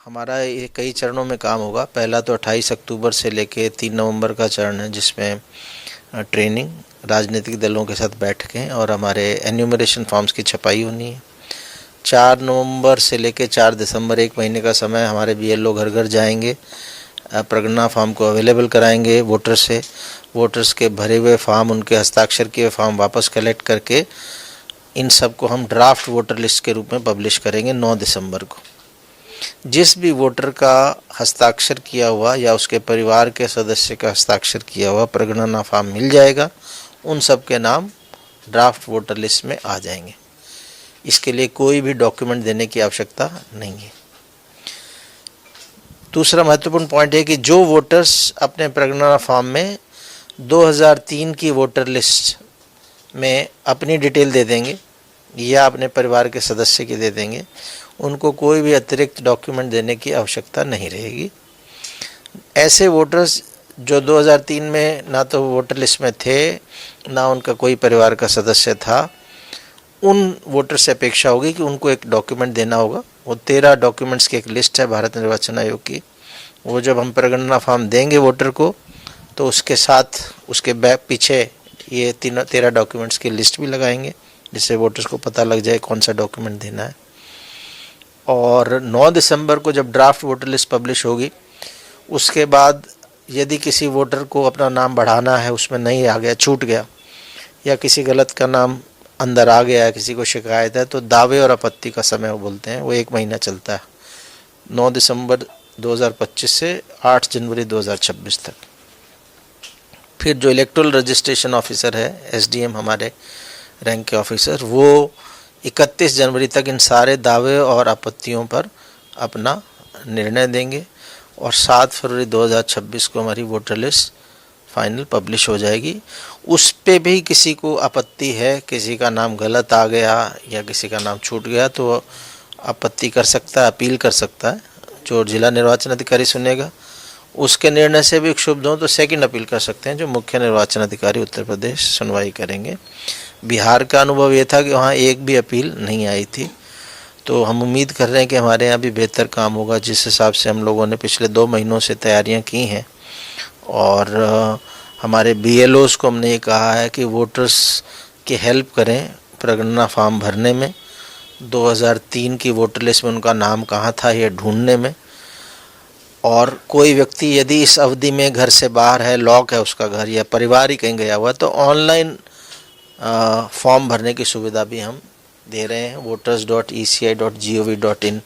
हमारा ये कई चरणों में काम होगा। पहला तो 28 अक्टूबर से लेके 3 नवंबर का चरण है, जिसमें ट्रेनिंग, राजनीतिक दलों के साथ बैठकें और हमारे एन्यूमरेशन फॉर्म्स की छपाई होनी है। 4 नवंबर से लेके 4 दिसंबर, 1 महीने का समय, हमारे बीएलओ घर घर जाएंगे, प्रगणना फॉर्म को अवेलेबल कराएंगे वोटर से। वोटर्स के भरे हुए फॉर्म, उनके हस्ताक्षर किए फॉर्म वापस कलेक्ट करके इन सब को हम ड्राफ्ट वोटर लिस्ट के रूप में पब्लिश करेंगे 9 दिसंबर को। जिस भी वोटर का हस्ताक्षर किया हुआ या उसके परिवार के सदस्य का हस्ताक्षर किया हुआ प्रगणना फॉर्म मिल जाएगा, उन सब के नाम ड्राफ्ट वोटर लिस्ट में आ जाएंगे। इसके लिए कोई भी डॉक्यूमेंट देने की आवश्यकता नहीं है। दूसरा महत्वपूर्ण पॉइंट है कि जो वोटर्स अपने प्रगणना फॉर्म में 2003 की वोटर लिस्ट में अपनी डिटेल दे देंगे या अपने परिवार के सदस्य की दे देंगे, उनको कोई भी अतिरिक्त डॉक्यूमेंट देने की आवश्यकता नहीं रहेगी। ऐसे वोटर्स जो 2003 में ना तो वोटर लिस्ट में थे, ना उनका कोई परिवार का सदस्य था, उन वोटर से अपेक्षा होगी कि उनको एक डॉक्यूमेंट देना होगा। वो 13 डॉक्यूमेंट्स की एक लिस्ट है भारत निर्वाचन आयोग की। वो जब हम प्रगणना फॉर्म देंगे वोटर को, तो उसके साथ उसके बैक पीछे ये 13 डॉक्यूमेंट्स की लिस्ट भी लगाएंगे, जिससे वोटर्स को पता लग जाए कौन सा डॉक्यूमेंट देना है। और 9 दिसंबर को जब ड्राफ्ट वोटर लिस्ट पब्लिश होगी, उसके बाद यदि किसी वोटर को अपना नाम बढ़ाना है, उसमें नहीं आ गया, छूट गया, या किसी गलत का नाम अंदर आ गया है, किसी को शिकायत है, तो दावे और आपत्ति का समय वो बोलते हैं, वो 1 महीना चलता है, 9 दिसंबर 2025 से 8 जनवरी 2026 तक। फिर जो इलेक्टोरल रजिस्ट्रेशन ऑफिसर है, एसडीएम हमारे रैंक के ऑफिसर, वो 31 जनवरी तक इन सारे दावे और आपत्तियों पर अपना निर्णय देंगे और 7 फरवरी 2026 को हमारी वोटर लिस्ट फाइनल पब्लिश हो जाएगी। उस पे भी किसी को आपत्ति है, किसी का नाम गलत आ गया या किसी का नाम छूट गया, तो आपत्ति कर सकता है, अपील कर सकता है। जो जिला निर्वाचन अधिकारी सुनेगा, उसके निर्णय से भी क्षुब्ध हो तो सेकंड अपील कर सकते हैं, जो मुख्य निर्वाचन अधिकारी उत्तर प्रदेश सुनवाई करेंगे। बिहार का अनुभव ये था कि वहाँ एक भी अपील नहीं आई थी, तो हम उम्मीद कर रहे हैं कि हमारे यहाँ भी बेहतर काम होगा, जिस हिसाब से हम लोगों ने पिछले 2 महीनों से तैयारियाँ की हैं। और हमारे बीएलओज़ को हमने ये कहा है कि वोटर्स की हेल्प करें प्रगणना फॉर्म भरने में, 2003 की वोटर लिस्ट में उनका नाम कहाँ था ये ढूंढने में। और कोई व्यक्ति यदि इस अवधि में घर से बाहर है, लॉक है उसका घर, या परिवार ही कहीं गया हुआ है, तो ऑनलाइन फॉर्म भरने की सुविधा भी हम दे रहे हैं, voters.eci.gov.in